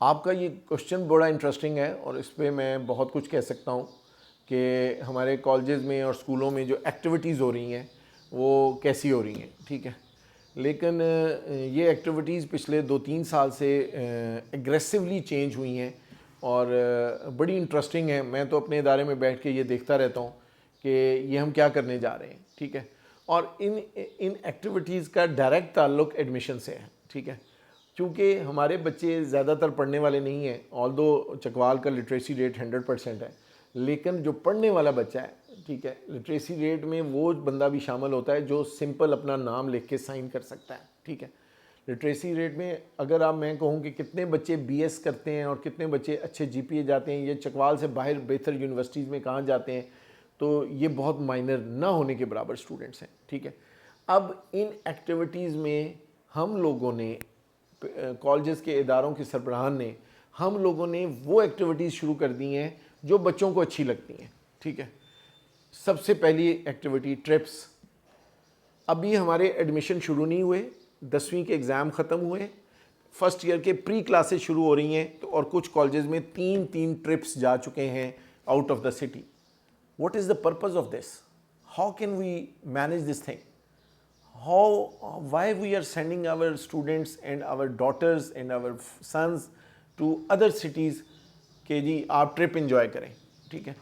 आपका ये क्वेश्चन बड़ा इंटरेस्टिंग है और इस पे मैं बहुत कुछ कह सकता हूँ कि हमारे कॉलेजेस में और स्कूलों में जो एक्टिविटीज़ हो रही हैं वो कैसी हो रही हैं, ठीक है। लेकिन ये एक्टिविटीज़ पिछले 2-3 साल से एग्रेसिवली चेंज हुई हैं और बड़ी इंटरेस्टिंग है। मैं तो अपने इदारे में बैठ के ये देखता रहता हूँ कि ये हम क्या करने जा रहे हैं, ठीक है। और इन एक्टिविटीज़ का डायरेक्ट ताल्लुक एडमिशन से है, ठीक है। क्योंकि हमारे बच्चे ज़्यादातर पढ़ने वाले नहीं हैं, ऑल्दो चकवाल का लिटरेसी रेट 100% है, लेकिन जो पढ़ने वाला बच्चा है, ठीक है, लिटरेसी रेट में वो बंदा भी शामिल होता है जो सिंपल अपना नाम लिख के साइन कर सकता है, ठीक है। लिटरेसी रेट में अगर आप मैं कहूँ कि कितने बच्चे बीएस करते हैं और कितने बच्चे अच्छे जीपीए जाते हैं, ये चकवाल से बाहर बेहतर यूनिवर्सिटीज़ में कहाँ जाते हैं, तो ये बहुत माइनर ना होने के बराबर स्टूडेंट्स हैं, ठीक है। अब इन एक्टिविटीज़ में हम लोगों ने कॉलेजेस के इदारों के सरबराहान ने हम लोगों ने वो एक्टिविटीज़ शुरू कर दी हैं जो बच्चों को अच्छी लगती हैं, ठीक है। सबसे पहली एक्टिविटी ट्रिप्स। अभी हमारे एडमिशन शुरू नहीं हुए, 10वीं के एग्ज़ाम ख़त्म हुए, फर्स्ट ईयर के प्री क्लासेस शुरू हो रही हैं, तो और कुछ कॉलेजेस में 3-3 ट्रिप्स जा चुके हैं out of the city. What is the purpose of this? How can we manage this thing? Why we are sending our students and our daughters and our sons to other cities कि जी आप trip enjoy करें, ठीक है।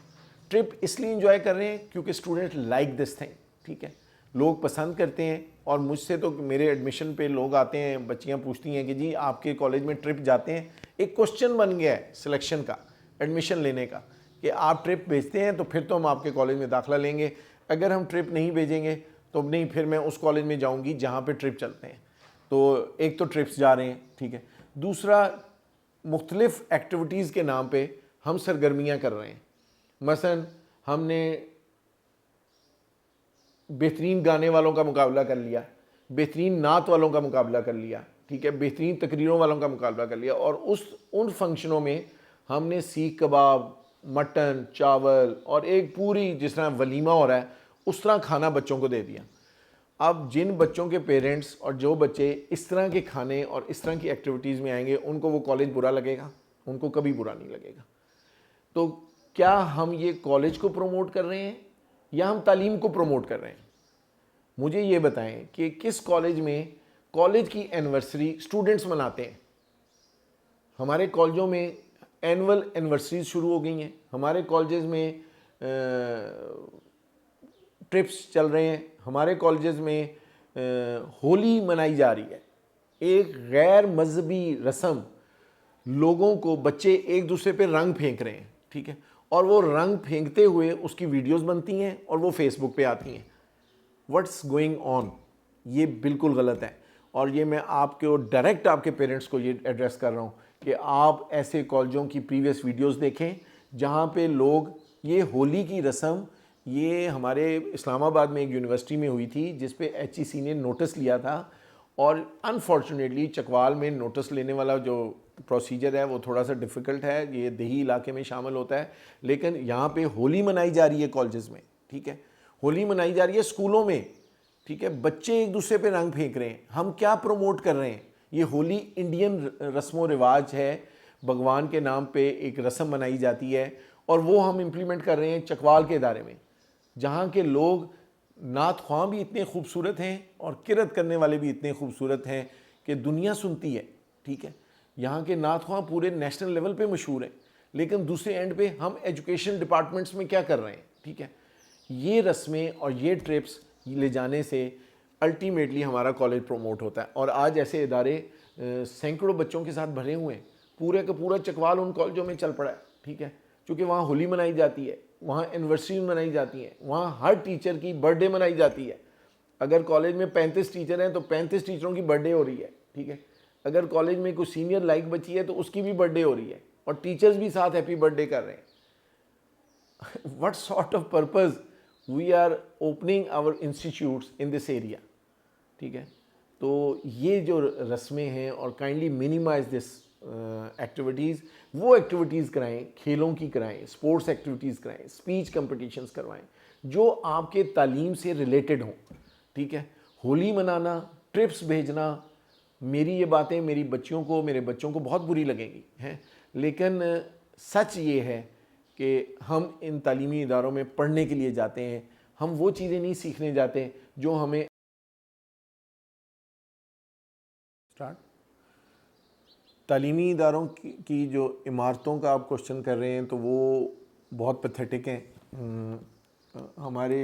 Trip इसलिए enjoy कर रहे हैं क्योंकि स्टूडेंट लाइक दिस थिंग, ठीक है, लोग पसंद करते हैं। और मुझसे तो मेरे एडमिशन पे लोग आते हैं, बच्चियां पूछती हैं कि जी आपके कॉलेज में ट्रिप जाते हैं। एक क्वेश्चन बन गया है सिलेक्शन का, एडमिशन लेने का, कि आप ट्रिप भेजते हैं तो फिर तो हम आपके कॉलेज में दाखिला लेंगे, अगर हम ट्रिप नहीं भेजेंगे तो नहीं फिर मैं उस कॉलेज में जाऊंगी जहाँ पे ट्रिप चलते हैं। तो एक तो ट्रिप्स जा रहे हैं, ठीक है। दूसरा, मुख्तलिफ एक्टिविटीज़ के नाम पे हम सरगर्मियाँ कर रहे हैं। मसलन हमने बेहतरीन गाने वालों का मुकाबला कर लिया, बेहतरीन नात वालों का मुकाबला कर लिया, ठीक है, बेहतरीन तकरीरों वालों का मुकाबला कर लिया, और उन फंक्शनों में हमने सीख कबाब, मटन, चावल और एक पूरी जिस तरह वलीमा हो रहा है उस तरह खाना बच्चों को दे दिया। अब जिन बच्चों के पेरेंट्स और जो बच्चे इस तरह के खाने और इस तरह की एक्टिविटीज़ में आएंगे उनको वो कॉलेज बुरा लगेगा? उनको कभी बुरा नहीं लगेगा। तो क्या हम ये कॉलेज को प्रमोट कर रहे हैं या हम तालीम को प्रमोट कर रहे हैं? मुझे ये बताएं कि किस कॉलेज में कॉलेज की एनिवर्सरी स्टूडेंट्स मनाते हैं? हमारे कॉलेजों में एनुअल एनिवर्सरीज शुरू हो गई हैं, हमारे कॉलेजेस में ट्रिप्स चल रहे हैं, हमारे कॉलेजेस में होली मनाई जा रही है। एक गैर मजहबी रस्म, लोगों को बच्चे एक दूसरे पे रंग फेंक रहे हैं, ठीक है, और वो रंग फेंकते हुए उसकी वीडियोस बनती हैं और वो फेसबुक पे आती हैं। What's going on? ये बिल्कुल गलत है। और ये मैं आपके डायरेक्ट आपके पेरेंट्स को ये एड्रेस कर रहा हूँ कि आप ऐसे कॉलेजों की प्रीवियस वीडियोस देखें जहाँ पे लोग ये होली की रस्म, ये हमारे इस्लामाबाद में एक यूनिवर्सिटी में हुई थी जिस पे HEC ने नोटिस लिया था, और अनफॉर्चुनेटली चकवाल में नोटिस लेने वाला जो प्रोसीजर है वो थोड़ा सा डिफ़िकल्ट है, ये देही इलाके में शामिल होता है। लेकिन यहाँ पे होली मनाई जा रही है कॉलेजेस में, ठीक है, होली मनाई जा रही है स्कूलों में, ठीक है, बच्चे एक दूसरे पे रंग फेंक रहे हैं। हम क्या प्रमोट कर रहे हैं? ये होली इंडियन रस्म व रिवाज है, भगवान के नाम पे एक रस्म मनाई जाती है और वो हम इम्प्लीमेंट कर रहे हैं चकवाल के इदारे में, जहाँ के लोग नात ख्वां भी इतने खूबसूरत हैं और किरत करने वाले भी इतने खूबसूरत हैं कि दुनिया सुनती है, ठीक है। यहाँ के नात ख्वां पूरे नेशनल लेवल पे मशहूर हैं, लेकिन दूसरे एंड पे हम एजुकेशन डिपार्टमेंट्स में क्या कर रहे हैं, ठीक है। ये रस्में और ये ट्रिप्स ले जाने से अल्टीमेटली हमारा कॉलेज प्रमोट होता है। और आज ऐसे इदारे सैकड़ों बच्चों के साथ भरे हुए हैं, पूरे का पूरा चकवाल उन कॉलेजों में चल पड़ा है, ठीक है, क्योंकि वहाँ होली मनाई जाती है, वहाँ एनिवर्सरी मनाई जाती है, वहाँ हर टीचर की बर्थडे मनाई जाती है। अगर कॉलेज में 35 टीचर हैं तो 35 टीचरों की बर्थडे हो रही है, ठीक है। अगर कॉलेज में कोई सीनियर लाइक बची है तो उसकी भी बर्थडे हो रही है और टीचर्स भी साथ हैप्पी बर्थडे कर रहे हैं। What sort of purpose we are opening our institutes in this area, ठीक है। तो ये जो रस्में हैं, और काइंडली मिनिमाइज दिस एक्टिविटीज़, वो एक्टिविटीज़ कराएं, खेलों की कराएं, स्पोर्ट्स एक्टिविटीज़ कराएं, स्पीच कंपटीशंस करवाएं जो आपके तालीम से रिलेटेड हों, ठीक है। होली मनाना, ट्रिप्स भेजना मेरी ये बातें मेरी बच्चियों को, मेरे बच्चों को बहुत बुरी लगेंगी हैं, लेकिन सच ये है कि हम इन तालीमी इदारों में पढ़ने के लिए जाते हैं, हम वो चीज़ें नहीं सीखने जाते जो हमें तालीमी इदारों की जो इमारतों का आप क्वेश्चन कर रहे हैं तो वो बहुत पैथेटिक हैं। हमारे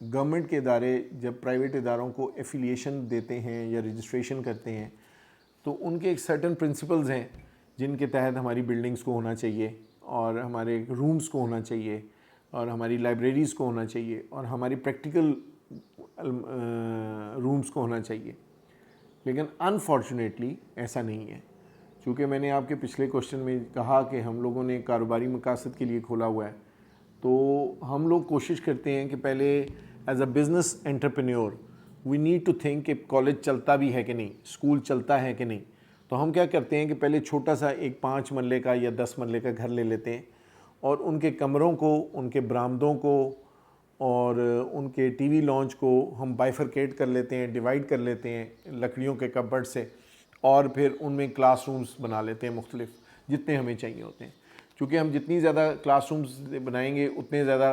गवर्नमेंट के इदारे जब प्राइवेट इदारों को एफिलिएशन देते हैं या रजिस्ट्रेशन करते हैं तो उनके एक सर्टन प्रिंसिपल्स हैं जिनके तहत हमारी बिल्डिंग्स को होना चाहिए और हमारे रूम्स को होना चाहिए और हमारी लाइब्रेरीज़ को होना चाहिए और हमारी प्रैक्टिकल रूम्स को होना चाहिए। लेकिन अनफॉर्चुनेटली ऐसा नहीं है। चूँकि मैंने आपके पिछले क्वेश्चन में कहा कि हम लोगों ने कारोबारी मकासद के लिए खोला हुआ है, तो हम लोग कोशिश करते हैं कि पहले as a business entrepreneur we need to think कि कॉलेज चलता भी है कि नहीं, स्कूल चलता है कि नहीं। तो हम क्या करते हैं कि पहले छोटा सा एक 5 मरले का या 10 मरले का घर ले लेते हैं और उनके कमरों को, उनके बरामदों को और उनके टीवी लॉन्च को हम बाइफरकेट कर लेते हैं, डिवाइड कर लेते हैं लकड़ियों के कपबोर्ड से और फिर उनमें क्लासरूम्स बना लेते हैं मुख्तलिफ जितने हमें चाहिए होते हैं। क्योंकि हम जितनी ज़्यादा क्लासरूम्स बनाएंगे उतने ज़्यादा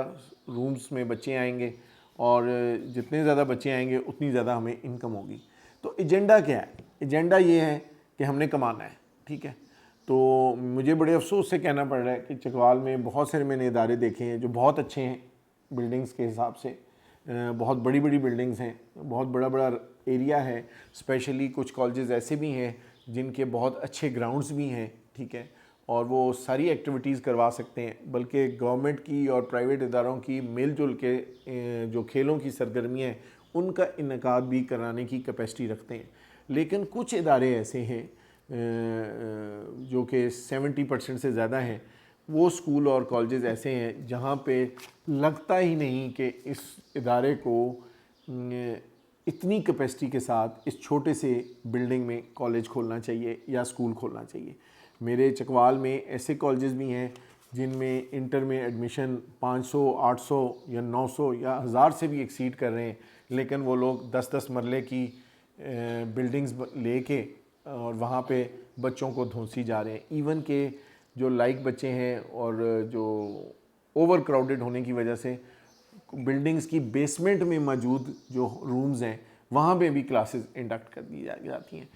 रूम्स में बच्चे आएंगे और जितने ज़्यादा बच्चे आएंगे उतनी ज़्यादा हमें इनकम होगी। तो एजेंडा क्या है? एजेंडा ये है कि हमने कमाना है, ठीक है। तो मुझे बड़े अफसोस से कहना पड़ रहा है कि चकवाल में बहुत सारे मैंने इदारे देखे हैं जो बहुत अच्छे हैं बिल्डिंग्स के हिसाब से, बहुत बड़ी बड़ी बिल्डिंग्स हैं, बहुत बड़ा बड़ा एरिया है। स्पेशली कुछ कॉलेजेस ऐसे भी हैं जिनके बहुत अच्छे ग्राउंड्स भी हैं, ठीक है, और वो सारी एक्टिविटीज़ करवा सकते हैं। बल्कि गवर्नमेंट की और प्राइवेट इदारों की मिलजुल के जो खेलों की सरगर्मियाँ हैं उनका इनकाद भी कराने की कैपेसिटी रखते हैं। लेकिन कुछ इदारे ऐसे हैं जो कि 70% से ज़्यादा हैं, वो स्कूल और कॉलेजेस ऐसे हैं जहाँ पे लगता ही नहीं कि इस इदारे को इतनी कैपेसिटी के साथ इस छोटे से बिल्डिंग में कॉलेज खोलना चाहिए या स्कूल खोलना चाहिए। मेरे चकवाल में ऐसे कॉलेजेस भी हैं जिनमें इंटर में एडमिशन 500, 800 या 900 या 1000 से भी एक्सीड कर रहे हैं, लेकिन वो लोग 10-10 मरले की बिल्डिंग्स लेके और वहाँ पे बच्चों को धौंसी जा रहे हैं। इवन के जो लाइक बच्चे हैं और जो ओवर क्राउडेड होने की वजह से बिल्डिंग्स की बेसमेंट में मौजूद जो रूम्स हैं वहाँ पे भी क्लासेस इंडक्ट कर दी जाती हैं।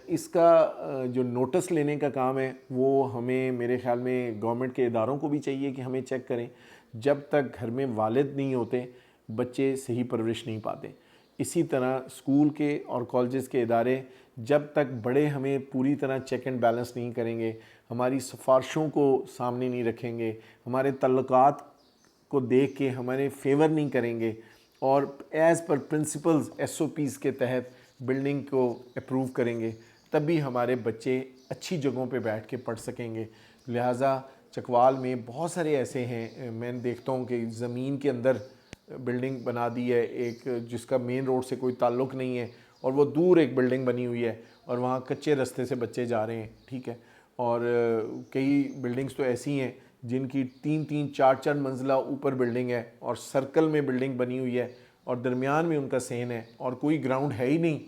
इसका जो नोटिस लेने का काम है वो हमें, मेरे ख्याल में गवर्नमेंट के इदारों को भी चाहिए कि हमें चेक करें। जब तक घर में वालिद नहीं होते बच्चे सही परवरिश नहीं पाते। इसी तरह स्कूल के और कॉलेजेस के इदारे जब तक बड़े हमें पूरी तरह चेक एंड बैलेंस नहीं करेंगे, हमारी सिफारिशों को सामने नहीं रखेंगे, हमारे तल्लुकात को देख के हमारे फेवर नहीं करेंगे और एज़ पर प्रिंसिपल्स SOPs के तहत बिल्डिंग को अप्रूव करेंगे, तब भी हमारे बच्चे अच्छी जगहों पे बैठ के पढ़ सकेंगे। लिहाजा चकवाल में बहुत सारे ऐसे हैं, मैं देखता हूँ कि ज़मीन के अंदर बिल्डिंग बना दी है एक, जिसका मेन रोड से कोई ताल्लुक़ नहीं है और वो दूर एक बिल्डिंग बनी हुई है और वहाँ कच्चे रास्ते से बच्चे जा रहे हैं, ठीक है। और कई बिल्डिंग्स तो ऐसी हैं जिनकी 3-3, 4-4 मंजिला ऊपर बिल्डिंग है और सर्कल में बिल्डिंग बनी हुई है और दरमियान में उनका सेन है और कोई ग्राउंड है ही नहीं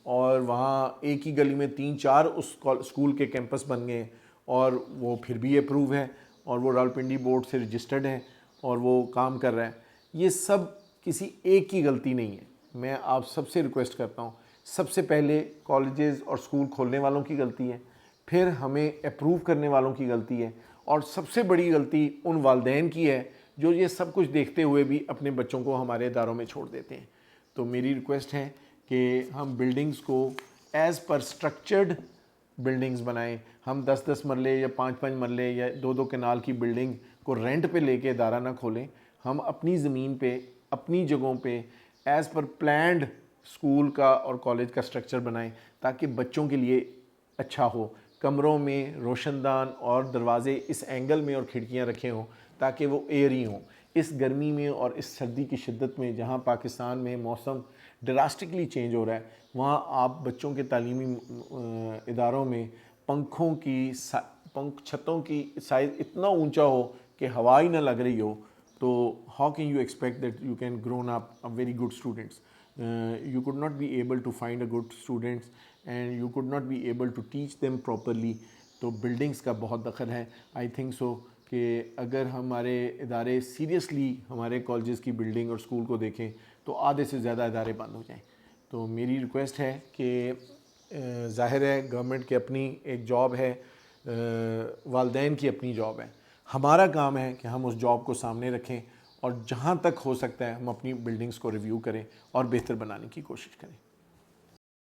और वहाँ एक ही गली में 3-4 उस स्कूल के कैंपस बन गए और वो फिर भी अप्रूव है और वो रावलपिंडी बोर्ड से रजिस्टर्ड है और वो काम कर रहा है। ये सब किसी एक की गलती नहीं है। मैं आप सबसे रिक्वेस्ट करता हूँ, सबसे पहले कॉलेजेस और स्कूल खोलने वालों की गलती है, फिर हमें अप्रूव करने वालों की गलती है और सबसे बड़ी गलती उन वालिदैन की है जो ये सब कुछ देखते हुए भी अपने बच्चों को हमारे इदारों में छोड़ देते हैं। तो मेरी रिक्वेस्ट है कि हम बिल्डिंग्स को एज़ पर स्ट्रक्चर्ड बिल्डिंग्स बनाएं। हम 10-10 मरले या 5-5 मरले या 2-2 कनाल की बिल्डिंग को रेंट पे लेके इदारा ना खोलें। हम अपनी ज़मीन पे, अपनी जगहों पे एज़ पर प्लान्ड स्कूल का और कॉलेज का स्ट्रक्चर बनाएं ताकि बच्चों के लिए अच्छा हो। कमरों में रोशनदान और दरवाज़े इस एंगल में और खिड़कियां रखे हों ताकि वो एयरी हों। इस गर्मी में और इस सर्दी की शिद्दत में जहाँ पाकिस्तान में मौसम ड्रास्टिकली चेंज हो रहा है, वहाँ आप बच्चों के तालीमी इदारों में छतों की साइज़ इतना ऊंचा हो कि हवा ही ना लग रही हो, तो how can you expect that you can grown up very good students. you could not be able to find a good students and you could not be able to teach them properly. तो buildings का बहुत दखल है. I think so कि अगर हमारे इदारे seriously हमारे कॉलेजेस की बिल्डिंग और स्कूल को देखें तो आधे से ज़्यादा इदारे बंद हो जाएं. तो मेरी रिक्वेस्ट है कि ज़ाहिर है गवर्नमेंट की अपनी एक जॉब है, वालदैन की अपनी जॉब है. हमारा काम है कि हम उस जॉब को सामने रखें और जहाँ तक हो सकता है हम अपनी बिल्डिंग्स को रिव्यू करें और बेहतर बनाने की कोशिश करें.